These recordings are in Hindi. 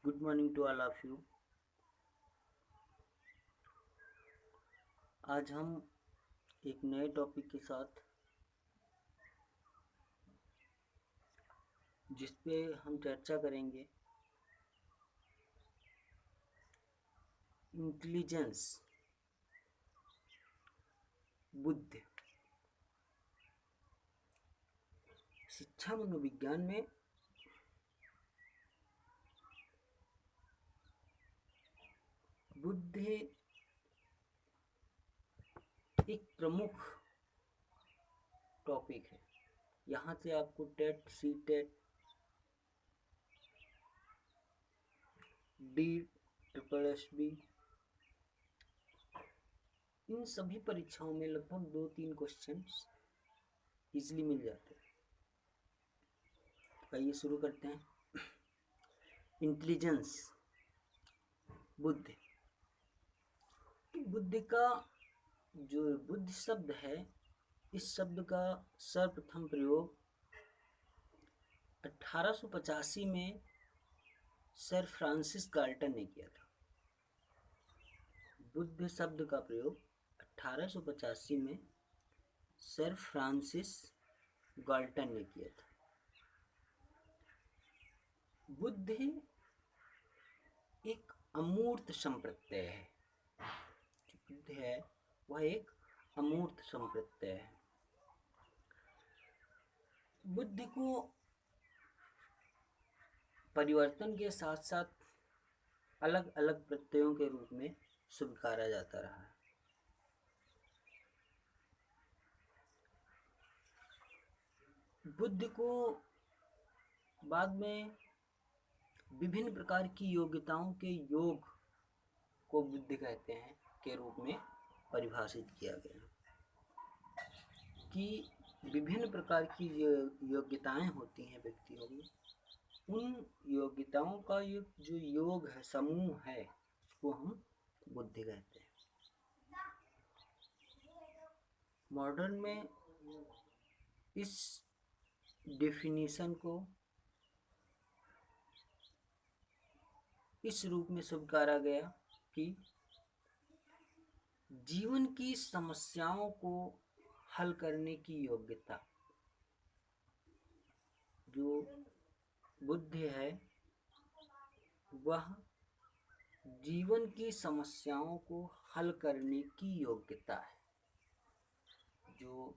Good morning to all of you. आज हम एक नए टॉपिक के साथ जिस पे हम चर्चा करेंगे इंटेलिजेंस, बुद्धि। शिक्षा मनोविज्ञान में बुद्धि एक प्रमुख टॉपिक है। यहाँ से आपको TET, C TET, D, triple S B, इन सभी परीक्षाओं में लगभग 2-3 क्वेश्चंस इजीली मिल जाते हैं। आइए शुरू करते हैं। इंटेलिजेंस, बुद्धि। बुद्धि का जो बुद्धि शब्द है, इस शब्द का सर्वप्रथम प्रयोग 1885 में सर फ्रांसिस गाल्टन ने किया था। बुद्ध शब्द का प्रयोग 1885 में सर फ्रांसिस गाल्टन ने किया था। बुद्धि एक अमूर्त संप्रत्यय है। जो बुद्धि है वह एक अमूर्त संप्रत्यय है। बुद्धि को परिवर्तन के साथ साथ अलग अलग प्रत्ययों के रूप में स्वीकारा जाता रहा है। बुद्धि को बाद में विभिन्न प्रकार की योग्यताओं के योग को बुद्धि कहते हैं के रूप में परिभाषित किया गया कि विभिन्न प्रकार की योग्यताएं होती हैं व्यक्तियों में। उन योग्यताओं का जो योग है, समूह है, उसको हम बुद्धि कहते हैं। मॉडर्न में इस डेफिनेशन को इस रूप में स्वीकारा गया कि जीवन की समस्याओं को हल करने की योग्यता, जो बुद्धि है, वह जीवन की समस्याओं को हल करने की योग्यता है। जो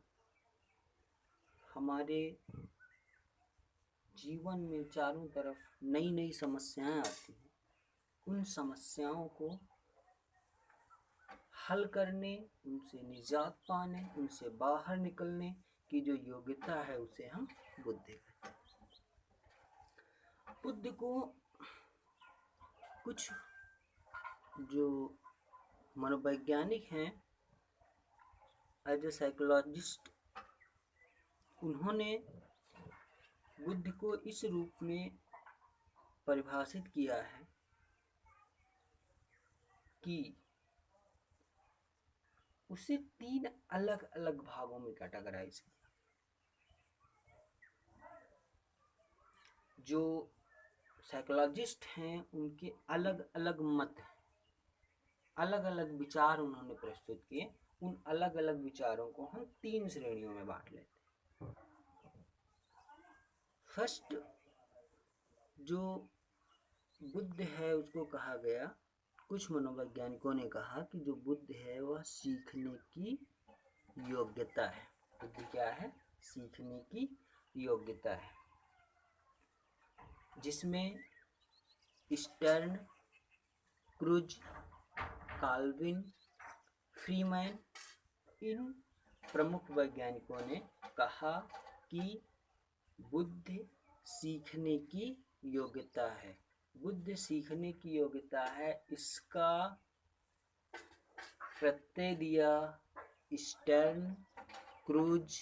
हमारे जीवन में चारों तरफ नई नई समस्याएं आती हैं, उन समस्याओं को हल करने, उनसे निजात पाने, उनसे बाहर निकलने की जो योग्यता है, उसे हम बुद्धि कहते हैं। बुद्धि को कुछ जो मनोवैज्ञानिक हैं, एज ए साइकोलॉजिस्ट, उन्होंने बुद्धि को इस रूप में परिभाषित किया है कि उसे 3 अलग अलग भागों में कैटेगराइज किया। जो साइकोलॉजिस्ट हैं, उनके अलग अलग मत हैं, अलग अलग विचार उन्होंने प्रस्तुत किए। उन अलग अलग विचारों को हम 3 श्रेणियों में बांट लेते हैं। फर्स्ट, जो बुद्ध है, उसको कहा गया, कुछ मनोवैज्ञानिकों ने कहा कि जो बुद्ध है वह सीखने की योग्यता है। बुद्धि क्या है? सीखने की योग्यता है, जिसमें स्टर्न, क्रूज, काल्विन, फ्रीमैन, इन प्रमुख वैज्ञानिकों ने कहा कि बुद्धि सीखने की योग्यता है। बुद्धि सीखने की योग्यता है, इसका प्रत्यय दिया Stern, Cruze,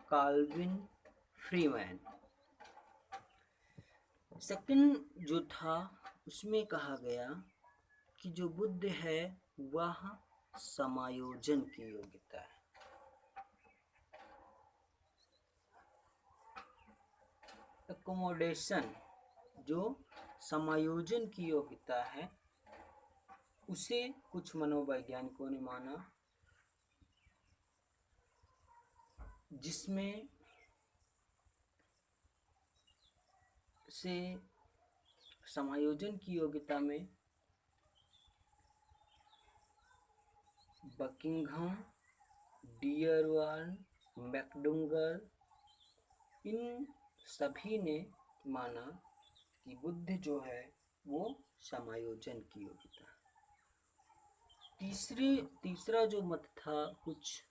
Calvin, Freeman. Second जो था, उसमें कहा गया कि जो बुद्धि है वह समायोजन की योग्यता है। एकोमोडेशन, जो समायोजन की योग्यता है, उसे कुछ मनोवैज्ञानिकों ने माना जिसमें से समायोजन की योग्यता में बकिंघम, डियरवान, मैकडूगल, इन सभी ने माना कि बुद्धि जो है वो समायोजन की योग्यता है। तीसरा जो मत था कुछ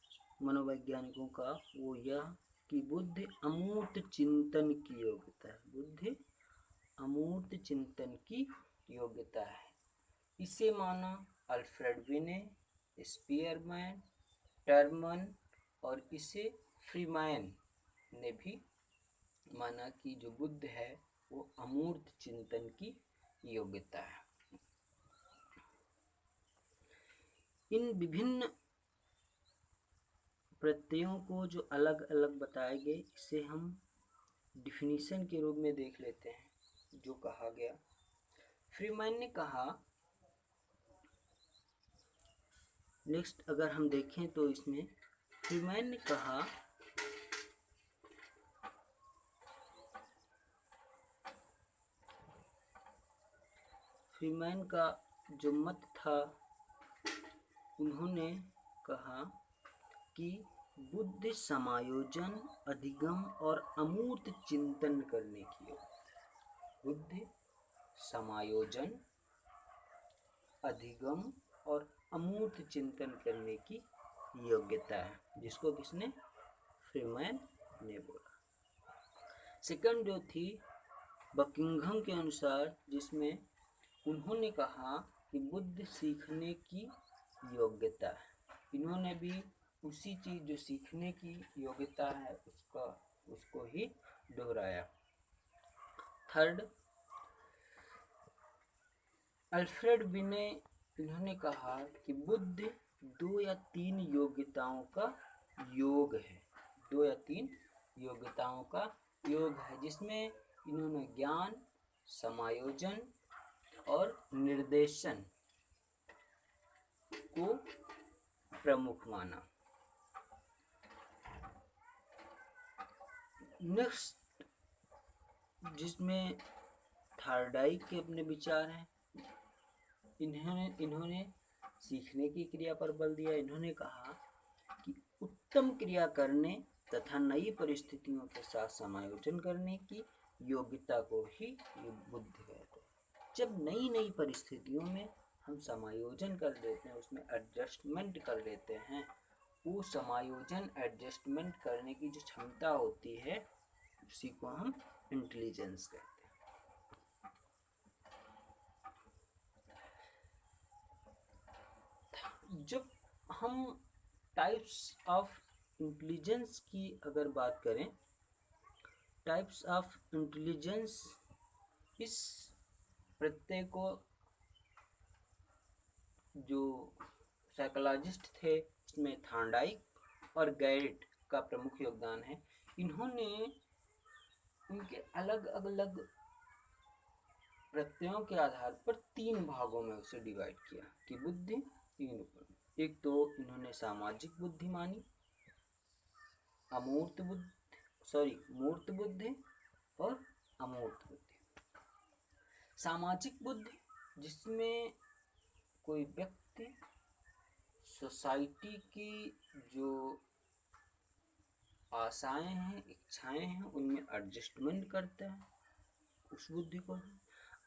मनोवैज्ञानिकों का वो यह कि बुद्धि अमूर्त चिंतन की योग्यता है। बुद्धि अमूर्त चिंतन की योग्यता है। इसे माना अल्फ्रेड विने, स्पीयरमैन, टर्मन और इसे फ्रीमैन ने भी माना कि जो बुद्धि है वो अमूर्त चिंतन की योग्यता है। इन विभिन्न प्रत्ययों को जो अलग अलग बताए गए, इसे हम डिफिनीशन के रूप में देख लेते हैं। जो कहा गया, फ्रीमैन ने कहा, नेक्स्ट अगर हम देखें तो इसमें फ्रीमैन ने कहा फ्रीमैन का जो मत था, उन्होंने कहा कि बुद्धि समायोजन, अधिगम और अमूर्त चिंतन करने की योग्यता है। बुद्धि समायोजन, अधिगम और अमूर्त चिंतन करने की योग्यता है, जिसको किसने? फ्रीमैन ने बोला। सेकंड जो थी बकिंघम के अनुसार, जिसमें उन्होंने कहा कि बुद्धि सीखने की योग्यता है। इन्होंने भी उसी चीज जो सीखने की योग्यता है उसको ही दोहराया। थर्ड अल्फ्रेड विने, इन्होंने कहा कि बुद्धि 2 या 3 योग्यताओं का योग है। 2 या 3 योग्यताओं का योग है, जिसमें इन्होंने ज्ञान, समायोजन और निर्देशन को प्रमुख माना। नेक्स्ट जिसमें थार्डाइक के अपने विचार हैं। इन्होंने सीखने की क्रिया पर बल दिया। इन्होंने कहा कि उत्तम क्रिया करने तथा नई परिस्थितियों के साथ समायोजन करने की योग्यता को ही बुद्धि कहते हैं। जब नई नई परिस्थितियों में हम समायोजन कर लेते हैं, उसमें एडजस्टमेंट कर लेते हैं, वो समायोजन एडजस्टमेंट करने की जो क्षमता होती है, उसी को हम इंटेलिजेंस कहते हैं। जब हम टाइप्स ऑफ इंटेलिजेंस की अगर बात करें, टाइप्स ऑफ इंटेलिजेंस, इस प्रत्यय को जो साइकोलॉजिस्ट थे उसमें थॉर्नडाइक और गैरिट का प्रमुख योगदान है। इन्होंने उनके अलग अलग प्रत्ययों के आधार पर 3 भागों में उसे डिवाइड किया कि बुद्धि 3। एक तो इन्होंने सामाजिक बुद्धि मानी, मूर्त बुद्धि और अमूर्त बुद्धि। सामाजिक बुद्धि जिसमें कोई व्यक्ति सोसाइटी की जो आशाएं हैं, इच्छाएं हैं, उनमें एडजस्टमेंट करता है, उस बुद्धि को।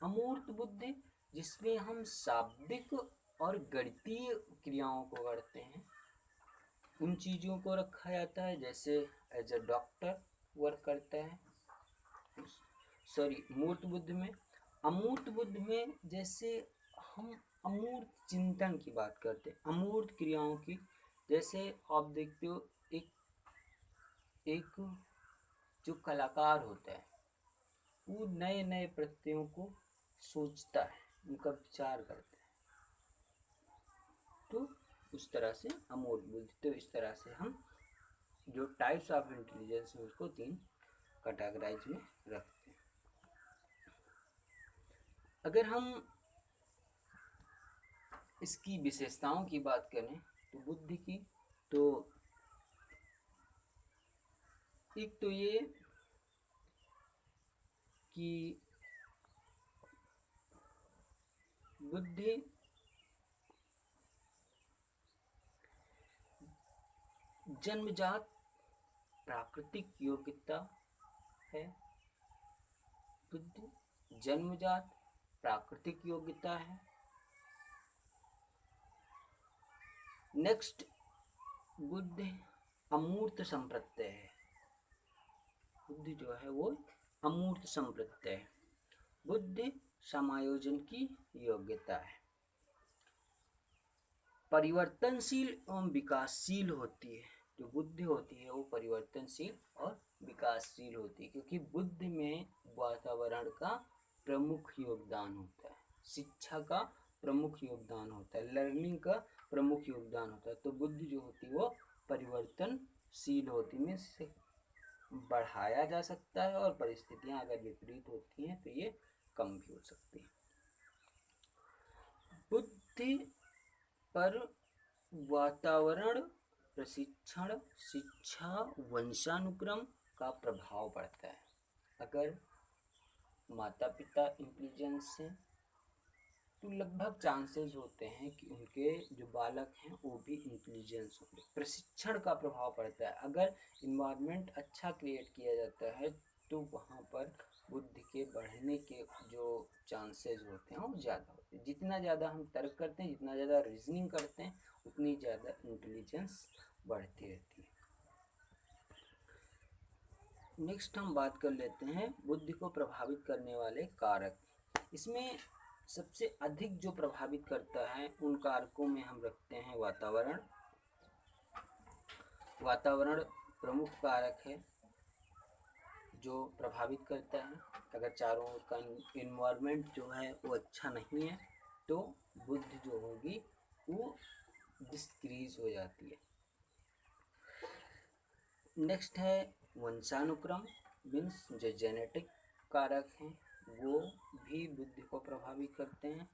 अमूर्त बुद्धि जिसमें हम शाब्दिक और गणितीय क्रियाओं को करते हैं, उन चीज़ों को रखा जाता है, जैसे एज अ डॉक्टर वर्क करता है। मूर्त बुद्धि में। अमूर्त बुद्धि में जैसे हम अमूर्त चिंतन की बात करते हैं, अमूर्त क्रियाओं की। जैसे आप देखते हो एक जो कलाकार होता है, वो नए नए प्रत्ययों को सोचता है, उनका विचार करता है, तो उस तरह से अमूर्त बुद्धि। तो इस तरह से हम जो टाइप्स ऑफ इंटेलिजेंस है उसको 3 कैटेगराइज में रखते हैं। अगर हम इसकी विशेषताओं की बात करें तो बुद्धि की, तो एक तो ये कि बुद्धि जन्मजात प्राकृतिक योग्यता है। बुद्धि जन्मजात प्राकृतिक योग्यता है। नेक्स्ट, बुद्धि अमूर्त संप्रत्यय है। बुद्धि जो है वो अमूर्त संप्रत्यय है। बुद्धि समायोजन की योग्यता है। परिवर्तनशील एवं विकासशील होती है। जो बुद्धि होती है वो परिवर्तनशील और विकासशील होती है, क्योंकि बुद्धि में वातावरण का प्रमुख योगदान होता है, शिक्षा का प्रमुख योगदान होता है, लर्निंग का प्रमुख योगदान होता है। तो बुद्धि जो होती है वो परिवर्तनशील होती है, इससे बढ़ाया जा सकता है और परिस्थितियां अगर विपरीत होती हैं तो ये कम भी हो सकती है। बुद्धि पर वातावरण, प्रशिक्षण, शिक्षा, वंशानुक्रम का प्रभाव पड़ता है। अगर माता पिता इंटेलिजेंस हैं तो लगभग चांसेस होते हैं कि उनके जो बालक हैं वो भी इंटेलिजेंस होंगे। प्रशिक्षण का प्रभाव पड़ता है। अगर इन्वायरमेंट अच्छा क्रिएट किया जाता है तो वहाँ पर बुद्धि के बढ़ने के जो चांसेस होते हैं वो ज़्यादा होते हैं। जितना ज़्यादा हम तर्क करते हैं, जितना ज़्यादा रीजनिंग करते हैं, उतनी ज़्यादा इंटेलिजेंस बढ़ती रहती है। नेक्स्ट हम बात कर लेते हैं बुद्धि को प्रभावित करने वाले कारक। इसमें सबसे अधिक जो प्रभावित करता है उन कारकों में हम रखते हैं वातावरण। वातावरण प्रमुख कारक है जो प्रभावित करता है। अगर चारों ओर का इन्वायरमेंट जो है वो अच्छा नहीं है तो बुद्धि जो होगी वो डिस्क्रीज हो जाती है। नेक्स्ट है वंशानुक्रम, मीन्स जो जेनेटिक कारक हैं वो भी बुद्धि को प्रभावित करते हैं।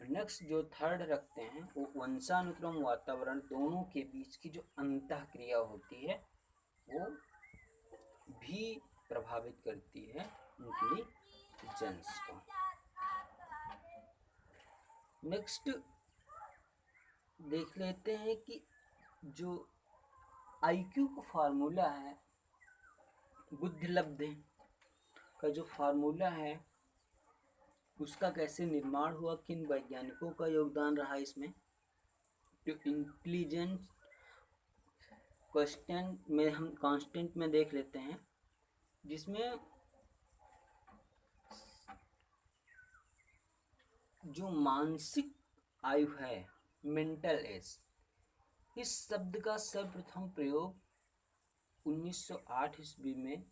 नेक्स्ट जो थर्ड रखते हैं वो वंशानुक्रम वातावरण दोनों के बीच की जो अंतःक्रिया होती है वो भी प्रभावित करती है इंटेलिजेंस को। नेक्स्ट देख लेते हैं कि जो आईक्यू का फार्मूला है, बुद्धिलब्धि का जो फार्मूला है उसका कैसे निर्माण हुआ, किन वैज्ञानिकों का योगदान रहा इसमें। जो इंटेलिजेंस कांस्टेंट में देख लेते हैं, जिसमें जो मानसिक आयु है, मेंटल एज, इस शब्द का सर्वप्रथम प्रयोग 1908 ईस्वी में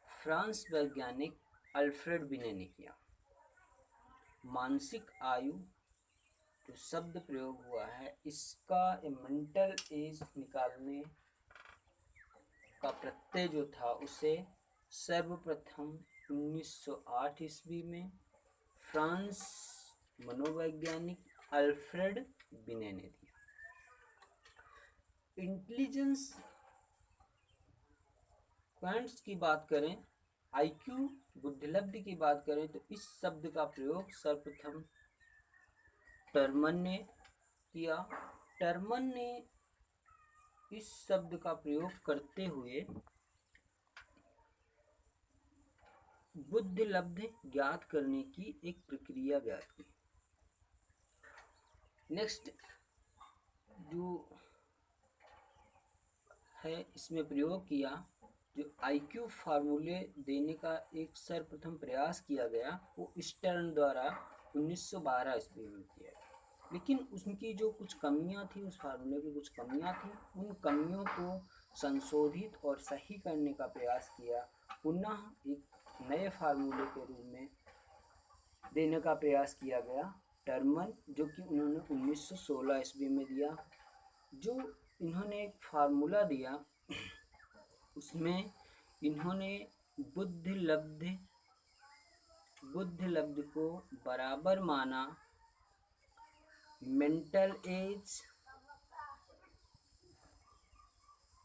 फ्रांस वैज्ञानिक अल्फ्रेड बिने ने किया। मानसिक आयु जो शब्द प्रयोग हुआ है इसका मेंटल एज निकालने का प्रत्यय जो था उसे सर्वप्रथम 1908 ईस्वी में फ्रांस मनोवैज्ञानिक अल्फ्रेड बिने ने दिया। इंटेलिजेंस पॉइंट्स की बात करें, आईक्यू बुद्धिलब्धि की बात करें तो इस शब्द का प्रयोग सर्वप्रथम टर्मन ने किया। टर्मन ने इस शब्द का प्रयोग करते हुए बुद्धिलब्धि ज्ञात करने की एक प्रक्रिया ज्ञात की। नेक्स्ट जो है इसमें प्रयोग किया, जो आईक्यू फार्मूले देने का एक सर्वप्रथम प्रयास किया गया वो स्टर्न द्वारा 1912 ईस्वी में किया गया। लेकिन उसकी जो कुछ कमियां थी, उस फार्मूले की कुछ कमियां थी, उन कमियों को संशोधित और सही करने का प्रयास किया। पुनः एक नए फार्मूले के रूप में देने का प्रयास किया गया टर्मन, जो कि उन्होंने 1916 ईस्वी में दिया। जो इन्होंने एक फार्मूला दिया उसमें इन्होंने बुद्धिलब्धि बुद्धि लब्ध को बराबर माना mental age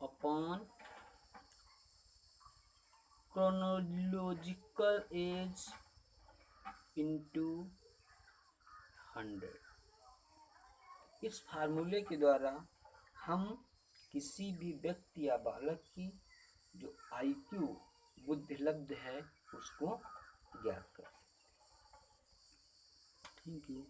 upon chronological age into 100। इस फार्मूले के द्वारा हम किसी भी व्यक्ति या बालक की जो IQ बुद्धिलब्ध है उसको ज्ञात कर सकते हैं। Thank you.